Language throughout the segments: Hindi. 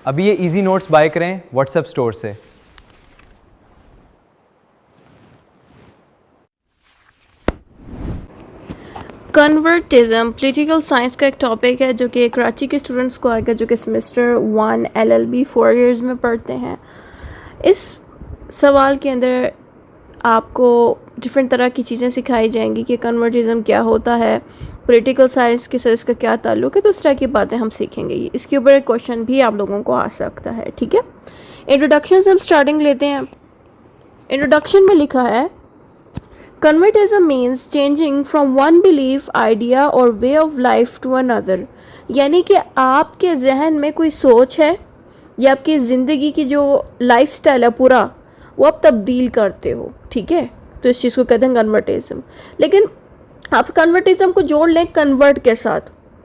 अभी ये इजी नोट्स बाय करें व्हाट्सएप स्टोर से। कन्वर्टिज्म पॉलिटिकल साइंस का एक टॉपिक है जो कि कराची के स्टूडेंट्स को आएगा, जो कि सेमेस्टर 1 LLB 4 इयर्स में पढ़ते हैं। इस सवाल के अंदर आपको डिफरेंट तरह की चीज़ें सिखाई जाएंगी कि कन्वर्टिज्म क्या होता है, पॉलिटिकल साइंस के साथ इसका क्या ताल्लुक है, तो इस तरह की बातें हम सीखेंगे। इसके ऊपर एक क्वेश्चन भी आप लोगों को आ सकता है, ठीक है। इंट्रोडक्शन से हम स्टार्टिंग लेते हैं। इंट्रोडक्शन में लिखा है convertism means changing from one belief, idea और way of life to another. यानी कि आपके जहन में कोई सोच है या आपकी ज़िंदगी की जो लाइफ स्टाइल है पूरा, वो आप तब्दील करते हो, ठीक है। तो इस चीज़ को कहते हैं कन्वर्टिज्म। लेकिन आप कन्वर्टिज्म को जोड़ लें कन्वर्ट के साथ,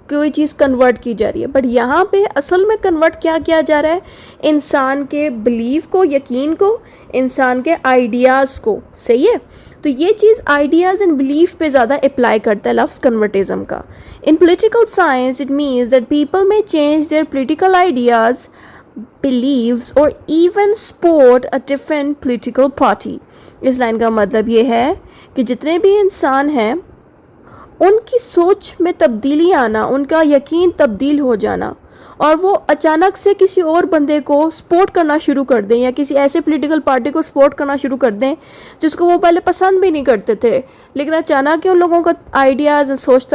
कोई चीज़ कन्वर्ट की जा रही है, बट यहाँ पे असल में कन्वर्ट क्या किया जा रहा है, इंसान के बिलीफ को, यकीन को, इंसान के आइडियाज़ को। सही है। तो ये चीज़ आइडियाज़ एंड बिलीफ पे ज़्यादा अप्लाई करता है लफ्ज़ कन्वर्टिज्म का। In political science it means that people may change their political ideas, believes or even support a different political party। इस लाइन का मतलब ये है कि जितने भी इंसान हैं उनकी सोच में तब्दीली आना, उनका यकीन तब्दील हो जाना, और वो अचानक से किसी और बंदे को सपोर्ट करना शुरू कर दें या किसी ऐसे पॉलिटिकल पार्टी को सपोर्ट करना शुरू कर दें जिसको वो पहले पसंद भी नहीं करते थे, लेकिन अचानक ही उन लोगों का आइडियाज़ सोच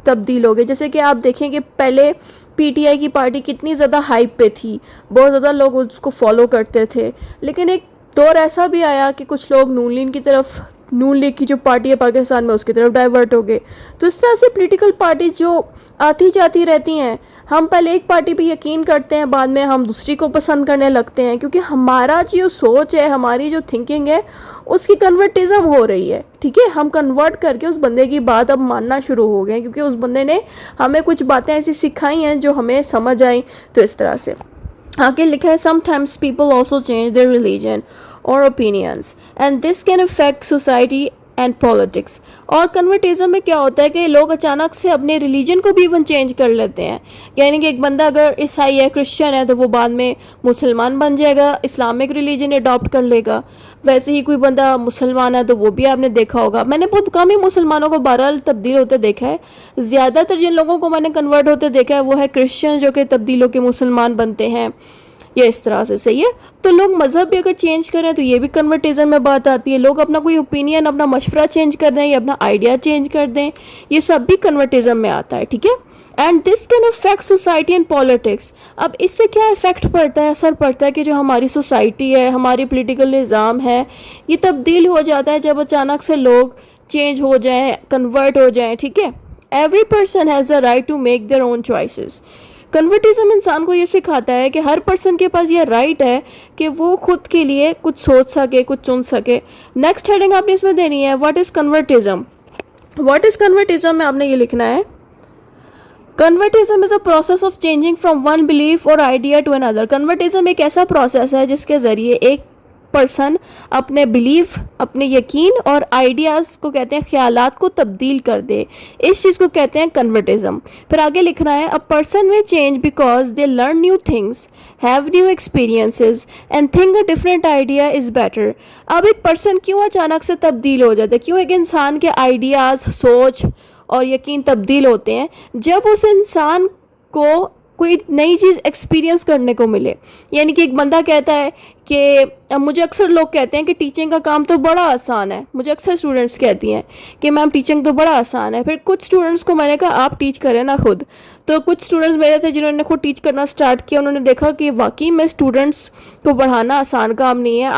तब्दील हो गए। जैसे कि आप देखें कि पहले PTI की पार्टी कितनी ज़्यादा हाइप पे थी, बहुत ज़्यादा लोग उसको फॉलो करते थे, लेकिन एक दौर ऐसा भी आया कि कुछ लोग नून लीग की जो पार्टी है पाकिस्तान में, उसकी तरफ डाइवर्ट हो गए। तो इस तरह से पॉलिटिकल पार्टीज जो आती जाती रहती हैं, हम पहले एक पार्टी पे यकीन करते हैं, बाद में हम दूसरी को पसंद करने लगते हैं, क्योंकि हमारा जो सोच है, हमारी जो थिंकिंग है, उसकी कन्वर्टिज्म हो रही है, ठीक है। हम कन्वर्ट करके उस बंदे की बात अब मानना शुरू हो गए, क्योंकि उस बंदे ने हमें कुछ बातें ऐसी सिखाई हैं जो हमें समझ आई। तो इस तरह से आगे लिखा है sometimes people also change their religion और opinions and this can affect society and politics. और कन्वर्टिज्म में क्या होता है कि लोग अचानक से अपने रिलीजन को भी इवन चेंज कर लेते हैं। यानी कि एक बंदा अगर ईसाई है, क्रिश्चियन है, तो वो बाद में मुसलमान बन जाएगा, इस्लामिक रिलीजन अडॉप्ट कर लेगा। वैसे ही कोई बंदा मुसलमान है तो वो भी आपने देखा होगा, मैंने बहुत कम ही मुसलमानों को बहरहाल तब्दील होते देखा है। ज़्यादातर जिन लोगों को मैंने कन्वर्ट होते देखा है वो है क्रिश्चियन, जो कि तब्दील होकर मुसलमान बनते हैं, या इस तरह से। सही है। तो लोग मज़हब भी अगर चेंज करें तो ये भी कन्वर्टिज्म में बात आती है। लोग अपना कोई ओपिनियन, अपना मशवरा चेंज कर दें या अपना आइडिया चेंज कर दें, ये सब भी कन्वर्टिज्म में आता है, ठीक है। And this can affect society and politics. अब इससे क्या इफेक्ट पड़ता है, असर पड़ता है कि जो हमारी सोसाइटी है, हमारी पॉलिटिकल निज़ाम है, ये तब्दील हो जाता है जब अचानक से लोग चेंज हो जाएं, कन्वर्ट हो जाएं, ठीक है। Every person has a right to make their own choices. Convertism इंसान को ये सिखाता है कि हर पर्सन के पास ये राइट है कि वो खुद के लिए कुछ सोच सके, कुछ चुन सके। नेक्स्ट हेडिंग आपने इसमें देनी है, what is convertism. What is convertism में आपने ये लिखना है, convertism is a process of changing from one belief और आइडिया टू अनदर। कन्वर्टिज्म एक ऐसा प्रोसेस है जिसके ज़रिए एक पर्सन अपने बिलीफ, अपने यकीन और आइडियाज़ को कहते हैं, ख्यालात को तब्दील कर दे। इस चीज़ को कहते हैं कन्वर्टिज्म। फिर आगे लिखना है, अ पर्सन में change because they learn new things, have new experiences and think a different idea is better. अब एक पर्सन क्यों अचानक से तब्दील हो जाता है, क्यों एक इंसान के आइडियाज़, सोच और यकीन तब्दील होते हैं, जब उस इंसान को कोई नई चीज़ एक्सपीरियंस करने को मिले। यानी कि एक बंदा कहता है कि मुझे अक्सर लोग कहते हैं कि टीचिंग का काम तो बड़ा आसान है, मुझे अक्सर स्टूडेंट्स कहती हैं कि मैम टीचिंग तो बड़ा आसान है। फिर कुछ स्टूडेंट्स को मैंने कहा आप टीच करें ना खुद। तो कुछ स्टूडेंट्स मेरे थे जिन्होंने खुद टीच करना स्टार्ट किया, उन्होंने देखा कि वाकई में स्टूडेंट्स को पढ़ाना आसान काम नहीं है।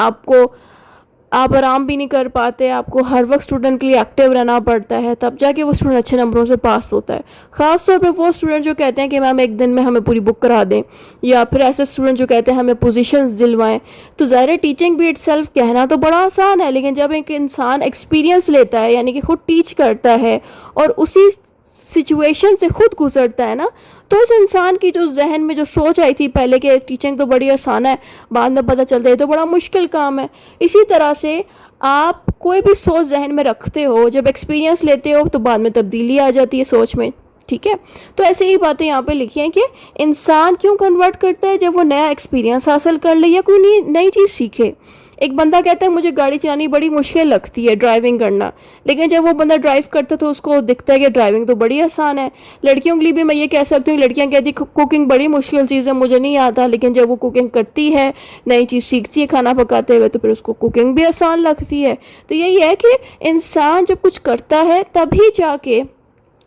आप आराम भी नहीं कर पाते, आपको हर वक्त स्टूडेंट के लिए एक्टिव रहना पड़ता है, तब जाके वो स्टूडेंट अच्छे नंबरों से पास होता है। ख़ास तौर पे वो स्टूडेंट जो कहते हैं कि मैम एक दिन में हमें पूरी बुक करा दें, या फिर ऐसे स्टूडेंट जो कहते हैं हमें पोजीशंस दिलवाएं। तो ज़ाहिर टीचिंग भी इटसेल्फ कहना तो बड़ा आसान है, लेकिन जब एक इंसान एक्सपीरियंस लेता है, यानी कि खुद टीच करता है और उसी सिचुएशन से खुद गुजरता है ना, तो उस इंसान की जो जहन में जो सोच आई थी पहले कि टीचिंग तो बड़ी आसान है, बाद में पता चलता है तो बड़ा मुश्किल काम है। इसी तरह से आप कोई भी सोच जहन में रखते हो, जब एक्सपीरियंस लेते हो तो बाद में तब्दीली आ जाती है सोच में। ठीक है। तो ऐसे ही बातें यहाँ पे लिखी हैं कि इंसान क्यों कन्वर्ट करता है, जब वो नया एक्सपीरियंस हासिल कर ले या कोई नई चीज़ सीखे। एक बंदा कहता है मुझे गाड़ी चलानी बड़ी मुश्किल लगती है, ड्राइविंग करना, लेकिन जब वो बंदा ड्राइव करता है तो उसको दिखता है कि ड्राइविंग तो बड़ी आसान है। लड़कियों के लिए भी मैं ये कह सकती हूँ, लड़कियाँ कहती कुकिंग बड़ी मुश्किल चीज़ है, मुझे नहीं आता, लेकिन जब वो कुकिंग करती है, नई चीज़ सीखती है खाना पकाते हुए, तो फिर उसको कुकिंग भी आसान लगती है। तो यही है कि इंसान जब कुछ करता है तभी जाके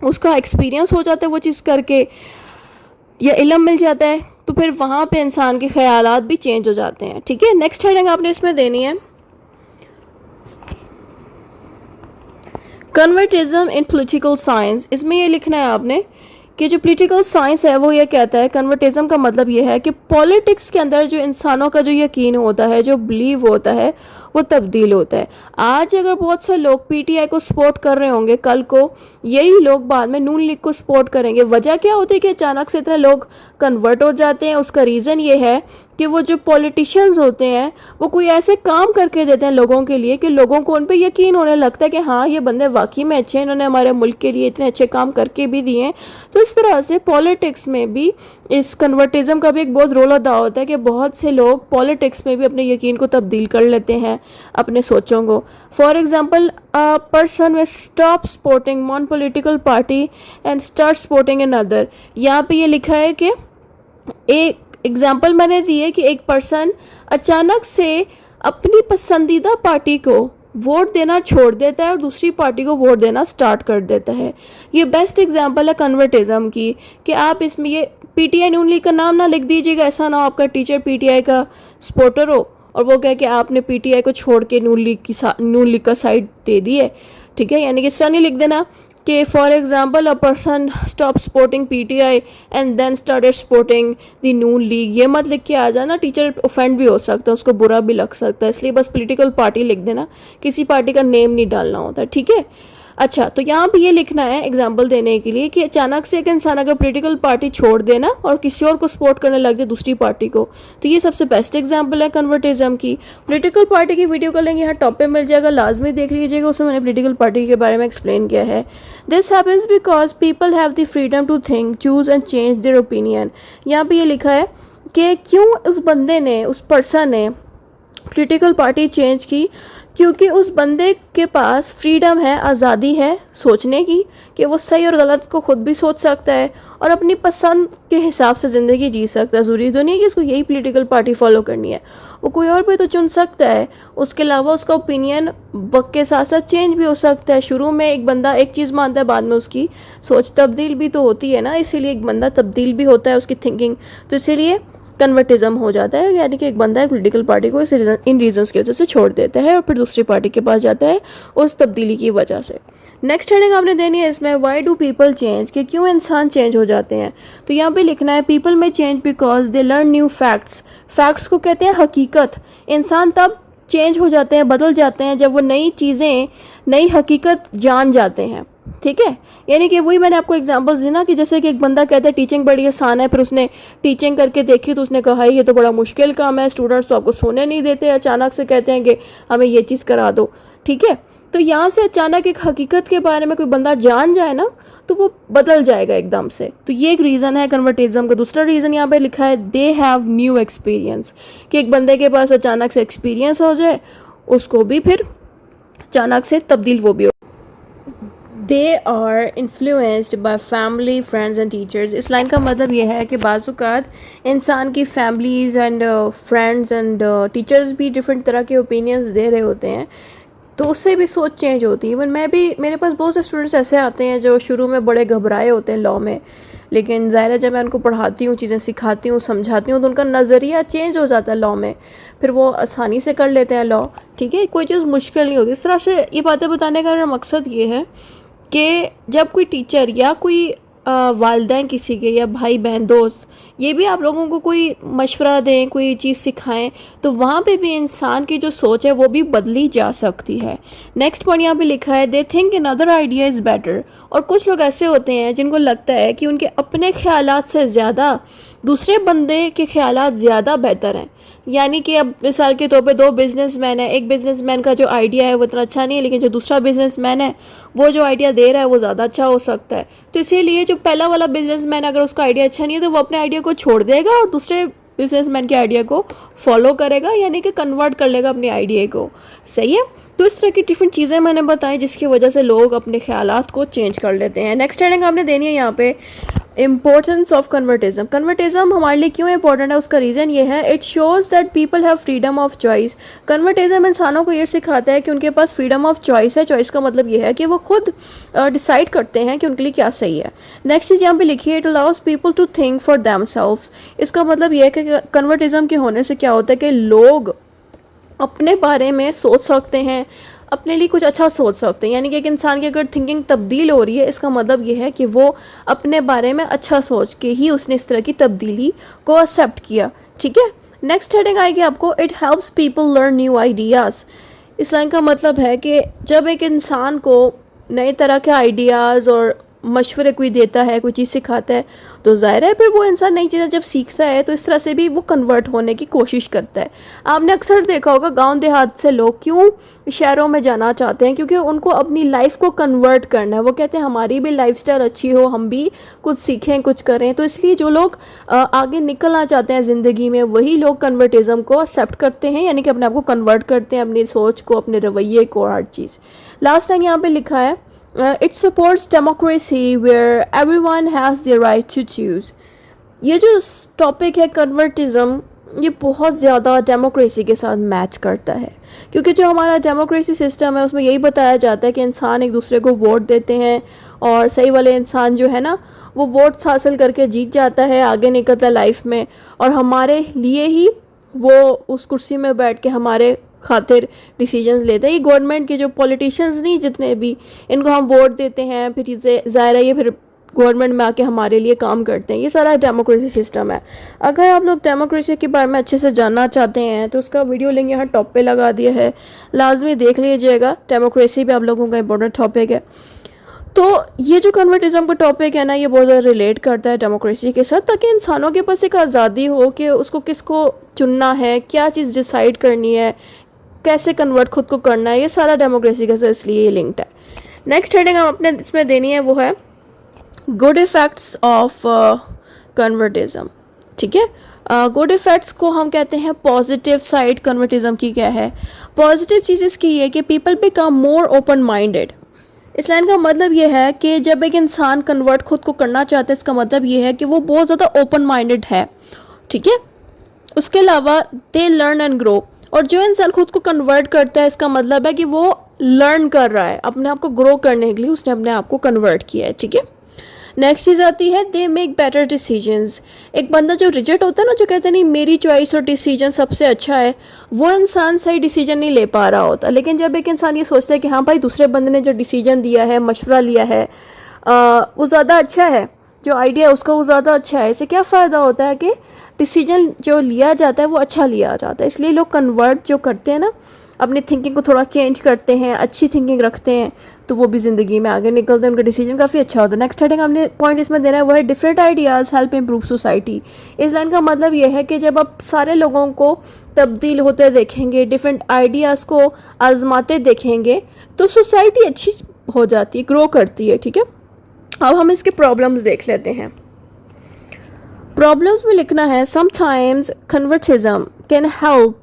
उसका एक्सपीरियंस हो जाता है वो चीज़ करके, या इल्म मिल जाता है, तो फिर वहाँ पे इंसान के ख्यालात भी चेंज हो जाते हैं। ठीक है, नेक्स्ट हेडिंग आपने इसमें देनी है कन्वर्टिज्म इन पॉलिटिकल साइंस। इसमें ये लिखना है आपने कि जो पॉलिटिकल साइंस है वो ये कहता है, कन्वर्टिज्म का मतलब ये है कि पॉलिटिक्स के अंदर जो इंसानों का जो यकीन होता है, जो बिलीव होता है, वो तब्दील होता है। आज अगर बहुत से लोग पीटीआई को सपोर्ट कर रहे होंगे, कल को यही लोग बाद में नून लीग को सपोर्ट करेंगे। वजह क्या होती है कि अचानक से इतने लोग कन्वर्ट हो जाते हैं? उसका रीज़न ये है कि वो जो पॉलिटिशियंस होते हैं वो कोई ऐसे काम करके देते हैं लोगों के लिए कि लोगों को उन पे यकीन होने लगता है कि हाँ ये बंदे वाकई में अच्छे हैं, इन्होंने हमारे मुल्क के लिए इतने अच्छे काम करके भी दिए हैं। तो इस तरह से पॉलिटिक्स में भी इस कन्वर्टिज्म का भी एक बहुत रोल अदा होता है कि बहुत से लोग पॉलिटिक्स में भी अपने यकीन को तब्दील कर लेते हैं, अपने सोचों को। फॉर एग्जाम्पल, अ पर्सन में stop supporting one political party and start supporting another. यहाँ पे ये लिखा है कि एक एग्जाम्पल मैंने दी है कि एक पर्सन अचानक से अपनी पसंदीदा पार्टी को वोट देना छोड़ देता है और दूसरी पार्टी को वोट देना स्टार्ट कर देता है। ये बेस्ट एग्जांपल है कन्वर्टिज्म की, कि आप इसमें ये पीटीआई नून लीग का नाम ना लिख दीजिएगा, ऐसा ना हो आपका टीचर पीटीआई का सपोर्टर हो और वो कहे कि आपने पीटीआई को छोड़ के नून लीग का साइड दे दी है। ठीक है, यानी कि इस तरह नहीं लिख देना कि for example a person stop supporting PTI and then started supporting the Noon League. ये मत लिख के आ जाना, टीचर ऑफेंड भी हो सकता है, उसको बुरा भी लग सकता है, इसलिए बस पॉलिटिकल पार्टी लिख देना, किसी पार्टी का नेम नहीं डालना होता। ठीक है, अच्छा, तो यहाँ पे ये लिखना है एग्जाम्पल देने के लिए कि अचानक से एक इंसान अगर पॉलिटिकल पार्टी छोड़ देना और किसी और को सपोर्ट करने लग जाए, दूसरी पार्टी को, तो ये सबसे बेस्ट एग्जाम्पल है कन्वर्टिज्म की। पॉलिटिकल पार्टी की वीडियो का लिंक यहाँ टॉप पे मिल जाएगा, लाजमी देख लीजिएगा, उसमें मैंने पॉलिटिकल पार्टी के बारे में एक्सप्लेन किया है। This happens because people have the freedom to think, choose and change their opinion. यहाँ पे ये लिखा है कि क्यों उस बंदे ने, उस पर्सन ने पॉलिटिकल पार्टी चेंज की, क्योंकि उस बंदे के पास फ्रीडम है, आज़ादी है सोचने की, कि वो सही और गलत को खुद भी सोच सकता है और अपनी पसंद के हिसाब से ज़िंदगी जी सकता है। ज़रूरी तो नहीं है कि उसको यही पॉलिटिकल पार्टी फॉलो करनी है, वो कोई और भी तो चुन सकता है। उसके अलावा उसका ओपिनियन वक्त के साथ साथ चेंज भी हो सकता है। शुरू में एक बंदा एक चीज़ मानता है, बाद में उसकी सोच तब्दील भी तो होती है ना, इसीलिए एक बंदा तब्दील भी होता है उसकी थिंकिंग, तो इसीलिए कन्वर्टिज्म हो जाता है। यानी कि एक बंदा एक पॉलिटिकल पार्टी को इन रीजंस की वजह से छोड़ देता है और फिर दूसरी पार्टी के पास जाता है उस तब्दीली की वजह से। नेक्स्ट हेडिंग आपने देनी है इसमें, व्हाई डू पीपल चेंज, कि क्यों इंसान चेंज हो जाते हैं। तो यहाँ पे लिखना है people may change because they learn new facts. Facts को कहते हैं हकीकत। इंसान तब चेंज हो जाते हैं, बदल जाते हैं, जब वो नई चीज़ें, नई हकीकत जान जाते हैं। ठीक है, यानी कि वही मैंने आपको एग्जांपल्स दी ना, कि जैसे कि एक बंदा कहता है टीचिंग बड़ी आसान है, फिर उसने टीचिंग करके देखी तो उसने कहा ये तो बड़ा मुश्किल काम है, स्टूडेंट्स तो आपको सोने नहीं देते, अचानक से कहते हैं कि हमें ये चीज़ करा दो। ठीक है, तो यहाँ से अचानक एक हकीकत के बारे में कोई बंदा जान जाए ना, तो वो बदल जाएगा एकदम से। तो ये एक रीज़न है कन्वर्टिज्म का। दूसरा रीज़न यहाँ पे लिखा है दे हैव न्यू एक्सपीरियंस, कि एक बंदे के पास अचानक से एक्सपीरियंस हो जाए, उसको भी फिर अचानक से तब्दील वो भी हो। They are influenced by family, friends and teachers. इस लाइन का मतलब ये है कि बाज़ औक़ात इंसान की families and friends and teachers भी डिफरेंट तरह के ओपिनियंस दे रहे होते हैं, तो उससे भी सोच चेंज होती है। इवन मैं भी, मेरे पास बहुत से स्टूडेंट्स ऐसे आते हैं जो शुरू में बड़े घबराए होते हैं लॉ में, लेकिन ज़ाहिर है जब मैं उनको पढ़ाती हूँ, चीज़ें सिखाती हूँ, समझाती हूँ, तो उनका नज़रिया चेंज हो जाता है लॉ में, फिर वो आसानी से कर लेते हैं लॉ। ठीक है, कोई चीज़ मुश्किल नहीं होती। इस तरह से ये बातें बताने का मेरा मकसद ये है कि जब कोई टीचर या कोई वालिदैन किसी के, या भाई बहन दोस्त, ये भी आप लोगों को कोई मशवरा दें, कोई चीज़ सिखाएं, तो वहाँ पे भी इंसान की जो सोच है वो भी बदली जा सकती है। नेक्स्ट पॉइंट यहाँ पे लिखा है they think another idea is better. और कुछ लोग ऐसे होते हैं जिनको लगता है कि उनके अपने ख्यालात से ज़्यादा दूसरे बंदे के ख्यालात ज़्यादा बेहतर हैं। यानी कि अब मिसाल के तौर पे दो बिजनेसमैन है, एक बिजनेसमैन का जो आइडिया है वो इतना अच्छा नहीं है, लेकिन जो दूसरा बिजनेसमैन है वो जो आइडिया दे रहा है वो ज़्यादा अच्छा हो सकता है। तो इसीलिए जो पहला वाला बिजनेसमैन अगर उसका आइडिया अच्छा नहीं है तो वो अपने आइडिया को छोड़ देगा और दूसरे बिजनेसमैन के आइडिया को फॉलो करेगा, यानी कि कन्वर्ट कर लेगा अपने आइडिया को। सही है। तो इस तरह की डिफरेंट चीज़ें मैंने बताई जिसकी वजह से लोग अपने ख्यालात को चेंज कर लेते हैं। नेक्स्ट हेडिंग आपने देनी है यहाँ पे, इम्पोर्टेंस ऑफ कन्वर्टिज्म। कन्वर्टिज्म हमारे लिए क्यों इंपॉर्टेंट है, उसका रीज़न ये है, it shows that people have freedom of choice. Convertism इंसानों को ये सिखाता है कि उनके पास फ्रीडम ऑफ चॉइस है। चॉइस का मतलब ये है कि वो खुद डिसाइड करते हैं कि उनके लिए क्या सही है। नेक्स्ट चीज़ यहाँ पे लिखी है, it allows people to think for themselves. इसका मतलब ये है कि कन्वर्टिज्म के होने से क्या होता है कि लोग अपने बारे में सोच सकते हैं, अपने लिए कुछ अच्छा सोच सकते हैं। यानी कि एक इंसान की अगर थिंकिंग तब्दील हो रही है, इसका मतलब ये है कि वो अपने बारे में अच्छा सोच के ही उसने इस तरह की तब्दीली को एक्सेप्ट किया। ठीक है। नेक्स्ट हेडिंग आएगी आपको, it helps people learn new ideas. इस लाइन का मतलब है कि जब एक इंसान को नए तरह के आइडियाज़ और मशवरे कोई देता है, कोई चीज़ सिखाता है, तो ज़ाहिर है फिर वो इंसान नई चीज़ें जब सीखता है तो इस तरह से भी वो कन्वर्ट होने की कोशिश करता है। आपने अक्सर देखा होगा गांव देहात से लोग क्यों शहरों में जाना चाहते हैं, क्योंकि उनको अपनी लाइफ को कन्वर्ट करना है। वो कहते हैं हमारी भी लाइफस्टाइल अच्छी हो, हम भी कुछ सीखें, कुछ करें। तो इसलिए जो लोग आगे निकलना चाहते हैं ज़िंदगी में, वही लोग कन्वर्टिज़म को एक्सेप्ट करते हैं, यानी कि अपने आप को कन्वर्ट करते हैं, अपनी सोच को, अपने रवैये को, हर चीज़। लास्ट टाइम यहाँ पर लिखा है, it supports democracy where everyone has the right to choose। ये जो टॉपिक है कन्वर्टिज्म, ये बहुत ज़्यादा डेमोक्रेसी के साथ मैच करता है, क्योंकि जो हमारा डेमोक्रेसी सिस्टम है उसमें यही बताया जाता है कि इंसान एक दूसरे को वोट देते हैं और सही वाले इंसान जो है ना वो वोट्स हासिल करके जीत जाता है, आगे निकलता है लाइफ में, और हमारे लिए ही वो उस कुर्सी में बैठ के हमारे खातिर डिसीजंस लेते हैं। ये गवर्नमेंट के जो पॉलिटिशियंस नहीं जितने भी, इनको हम वोट देते हैं, फिर इसे ज़ाहिर है ये फिर गवर्नमेंट में आके हमारे लिए काम करते हैं। ये सारा डेमोक्रेसी सिस्टम है। अगर आप लोग डेमोक्रेसी के बारे में अच्छे से जानना चाहते हैं तो उसका वीडियो लिंक यहाँ टॉप पे लगा दिया है, लाजमी देख लीजिएगा। डेमोक्रेसी भी आप लोगों का इंपॉर्टेंट टॉपिक है। तो ये जो कन्वर्टिज्म का टॉपिक है ना, ये बहुत ज़्यादा रिलेट करता है डेमोक्रेसी के साथ, ताकि इंसानों के पास एक आज़ादी हो कि उसको किसको चुनना है, क्या चीज़ डिसाइड करनी है, कैसे कन्वर्ट खुद को करना है। ये सारा डेमोक्रेसी के साथ इसलिए लिंक्ड है। नेक्स्ट हेडिंग हम अपने इसमें देनी है वो है गुड इफ़ेक्ट्स ऑफ कन्वर्टिज्म। ठीक है। गुड इफ़ेक्ट्स को हम कहते हैं पॉजिटिव साइड कन्वर्टिज्म की क्या है। पॉजिटिव चीज़ इसकी है कि people become more open minded. इस लाइन का मतलब ये है कि जब एक इंसान कन्वर्ट खुद को करना चाहता है, इसका मतलब ये है कि वो बहुत ज़्यादा ओपन माइंडेड है। ठीक है। उसके अलावा दे लर्न एंड ग्रो, और जो इंसान खुद को कन्वर्ट करता है इसका मतलब है कि वो लर्न कर रहा है, अपने आप को ग्रो करने के लिए उसने अपने आप को कन्वर्ट किया है। ठीक है। नेक्स्ट चीज़ आती है दे मेक बेटर डिसीजंस। एक बंदा जो रिजेक्ट होता है ना, जो कहते हैं नहीं मेरी चॉइस और डिसीजन सबसे अच्छा है, वो इंसान सही डिसीजन नहीं ले पा रहा होता। लेकिन जब एक इंसान ये सोचता है कि हाँ भाई दूसरे बंदे ने जो डिसीजन दिया है, मशवरा लिया है, वो ज़्यादा अच्छा है, जो आइडिया उसका वो ज़्यादा अच्छा है, इससे क्या फ़ायदा होता है कि डिसीजन जो लिया जाता है वो अच्छा लिया जाता है। इसलिए लोग कन्वर्ट जो करते हैं ना, अपनी थिंकिंग को थोड़ा चेंज करते हैं, अच्छी थिंकिंग रखते हैं, तो वो भी ज़िंदगी में आगे निकलते हैं, उनका डिसीजन काफ़ी अच्छा होता है। नेक्स्ट हेडिंग हमने पॉइंट इसमें देना है वो है different ideas help improve society. इस लाइन का मतलब ये है कि जब आप सारे लोगों को तब्दील होते देखेंगे, डिफरेंट आइडियाज़ को आजमाते देखेंगे, तो सोसाइटी अच्छी हो जाती है, ग्रो करती है। ठीक है। अब हम इसके प्रॉब्लम्स देख लेते हैं। प्रॉब्लम्स में लिखना है sometimes convertism can help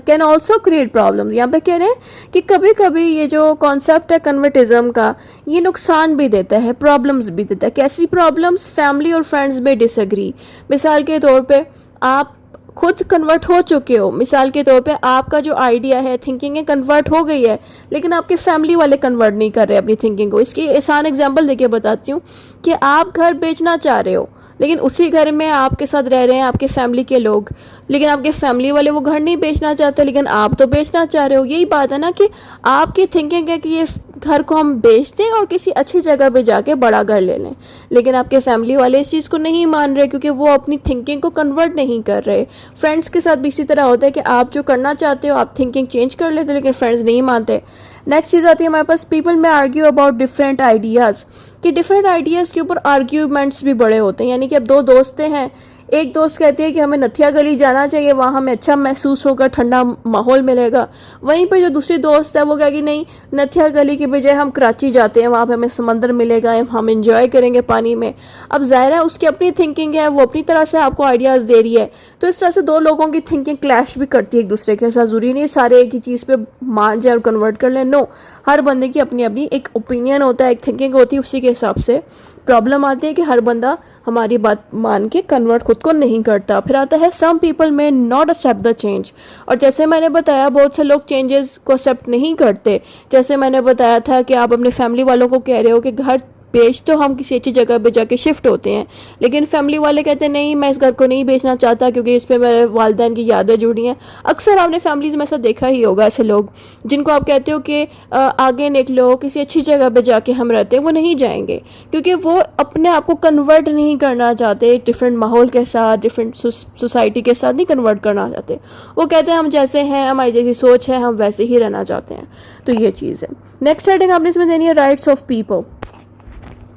can also create problems. यहाँ पे कह रहे हैं कि कभी कभी ये जो कॉन्सेप्ट है कन्वर्टिज्म का, ये नुकसान भी देता है, प्रॉब्लम्स भी देता है। कैसी प्रॉब्लम्स? फैमिली और फ्रेंड्स में डिसएग्री। मिसाल के तौर पे आप खुद कन्वर्ट हो चुके हो, मिसाल के तौर पे आपका जो आइडिया है, थिंकिंग है, कन्वर्ट हो गई है, लेकिन आपके फैमिली वाले कन्वर्ट नहीं कर रहे अपनी थिंकिंग को। इसकी आसान एग्जांपल देके बताती हूँ कि आप घर बेचना चाह रहे हो, लेकिन उसी घर में आपके साथ रह रहे हैं आपके फैमिली के लोग, लेकिन आपके फैमिली वाले वो घर नहीं बेचना चाहते, लेकिन आप तो बेचना चाह रहे हो। यही बात है ना कि आपकी थिंकिंग है कि ये घर को हम बेच दें और किसी अच्छी जगह पे जाके बड़ा घर ले लें, लेकिन आपके फैमिली वाले इस चीज़ को नहीं मान रहे क्योंकि वो अपनी थिंकिंग को कन्वर्ट नहीं कर रहे। फ्रेंड्स के साथ भी इसी तरह होता है कि आप जो करना चाहते हो आप थिंकिंग चेंज कर लेते हो, लेकिन फ्रेंड्स नहीं मानते। नेक्स्ट चीज़ आती है हमारे पास पीपल में आर्ग्यू अबाउट डिफरेंट आइडियाज़, कि डिफरेंट आइडियाज़ के ऊपर आर्ग्यूमेंट्स भी बड़े होते हैं। यानी कि अब दो दोस्तें हैं, एक दोस्त कहती है कि हमें नथिया गली जाना चाहिए, वहाँ हमें अच्छा महसूस होगा, ठंडा माहौल मिलेगा। वहीं पे जो दूसरी दोस्त है वो कहेगी नहीं, नथिया गली के बजाय हम कराची जाते हैं, वहाँ पे हमें समंदर मिलेगा, हम इंजॉय करेंगे पानी में। अब ज़ाहिर है उसकी अपनी थिंकिंग है, वो अपनी तरह से आपको आइडियाज़ दे रही है। तो इस तरह से दो लोगों की थिंकिंग क्लैश भी करती है एक दूसरे के साथ। ज़रूरी नहीं सारे एक ही चीज़ पे मान जाए और कन्वर्ट कर लें, नो। हर बंदे की अपनी अपनी एक ओपिनियन होता है, एक थिंकिंग होती है, उसी के हिसाब से प्रॉब्लम आती है कि हर बंदा हमारी बात मान के कन्वर्ट खुद को नहीं करता। फिर आता है सम पीपल में नॉट एक्सेप्ट द चेंज। और जैसे मैंने बताया बहुत से लोग चेंजेस को एक्सेप्ट नहीं करते। जैसे मैंने बताया था कि आप अपने फैमिली वालों को कह रहे हो कि घर बेच तो हम किसी अच्छी जगह पे जाके शिफ्ट होते हैं, लेकिन फैमिली वाले कहते हैं नहीं मैं इस घर को नहीं बेचना चाहता क्योंकि इस पे मेरे वालिदैन की यादें जुड़ी हैं। अक्सर आपने फैमिलीज़ में ऐसा देखा ही होगा, ऐसे लोग जिनको आप कहते हो कि आगे निकलो किसी अच्छी जगह पे जाके हम रहते हैं, वो नहीं जाएंगे क्योंकि वो अपने आप को कन्वर्ट नहीं करना चाहते डिफरेंट माहौल के साथ, डिफरेंट सोसाइटी के साथ नहीं कन्वर्ट करना चाहते। वो कहते हैं हम जैसे हैं, हमारी जैसी सोच है, हम वैसे ही रहना चाहते हैं। तो ये चीज़ है। नेक्स्ट हेडिंग आपने इसमें देनी है राइट्स ऑफ पीपल।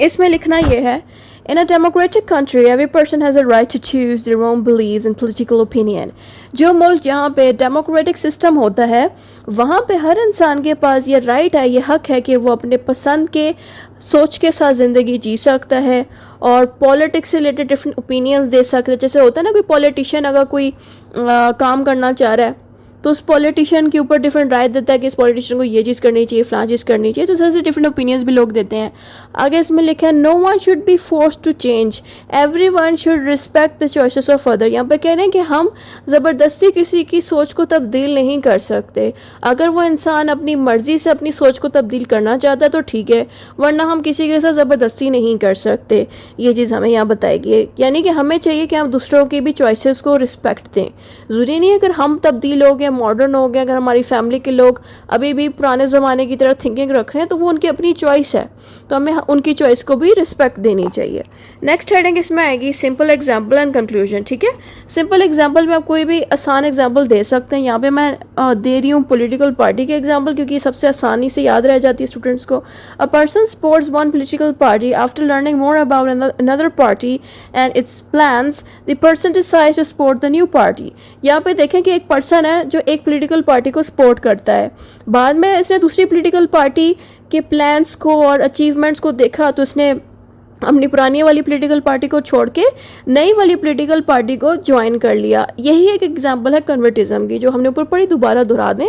इसमें लिखना यह है, in a democratic country every person has a right to choose their own believes and political opinion. जो मुल्क जहाँ पे डेमोक्रेटिक सिस्टम होता है वहाँ पे हर इंसान के पास ये राइट है, ये हक है कि वो अपने पसंद के सोच के साथ ज़िंदगी जी सकता है और पॉलिटिक्स से रिलेटेड डिफरेंट ओपिनियंस दे सकता है। जैसे होता है ना, कोई पॉलिटिशियन अगर कोई काम करना चाह रहा है तो उस पॉलिटिशियन के ऊपर डिफरेंट राय देता है कि इस पॉलिटिशियन को ये चीज़ करनी चाहिए, फलां चीज़ करनी चाहिए। तो इस तरह से डिफरेंट ओपिनियंस भी लोग देते हैं। आगे इसमें लिखा है no one should be forced to change, everyone should respect the choices of other. यहाँ पे कह रहे हैं कि हम ज़बरदस्ती किसी की सोच को तब्दील नहीं कर सकते। अगर वो इंसान अपनी मर्ज़ी से अपनी सोच को तब्दील करना चाहता है तो ठीक है, वरना हम किसी के साथ ज़बरदस्ती नहीं कर सकते। ये चीज़ हमें यहाँ बताएगी, यानी कि हमें चाहिए कि हम दूसरों की भी चॉइसेस को रिस्पेक्ट दें। ज़रूरी नहीं है अगर हम तब्दील हो गए, मॉडर्न हो गए, अगर हमारी फैमिली के लोग अभी भी पुराने ज़माने की तरह थिंकिंग रख रहे हैं तो वो उनकी अपनी चॉइस है, तो हमें उनकी चॉइस को भी रिस्पेक्ट देनी चाहिए। नेक्स्ट हेडिंग इसमें आएगी सिंपल एग्जांपल एंड कंक्लूजन। ठीक है, सिंपल एग्जांपल में आप कोई भी आसान एग्जांपल दे सकते हैं। यहाँ पे मैं दे रही हूँ पॉलिटिकल पार्टी के एग्जांपल क्योंकि सबसे आसानी से याद रह जाती है स्टूडेंट्स को। A person supports one political party after learning more about another party and its plans the person decides to support the new party. यहाँ पे देखें कि एक पर्सन है जो एक पॉलिटिकल पार्टी को सपोर्ट करता है, बाद में इसने दूसरी पॉलिटिकल पार्टी के प्लान्स को और अचीवमेंट्स को देखा तो इसने अपनी पुरानी वाली पॉलिटिकल पार्टी को छोड़ के नई वाली पॉलिटिकल पार्टी को ज्वाइन कर लिया। यही एक एग्जांपल है कन्वर्टिज्म की, जो हमने ऊपर पढ़ी दोबारा दोहरा दें,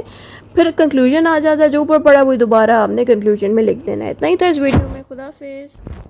फिर कंक्लूजन आ जाता है। जो ऊपर पढ़ा वही दोबारा आपने कंक्लूजन में लिख देना है। इतना ही था इस वीडियो में। खुदा हाफिज़।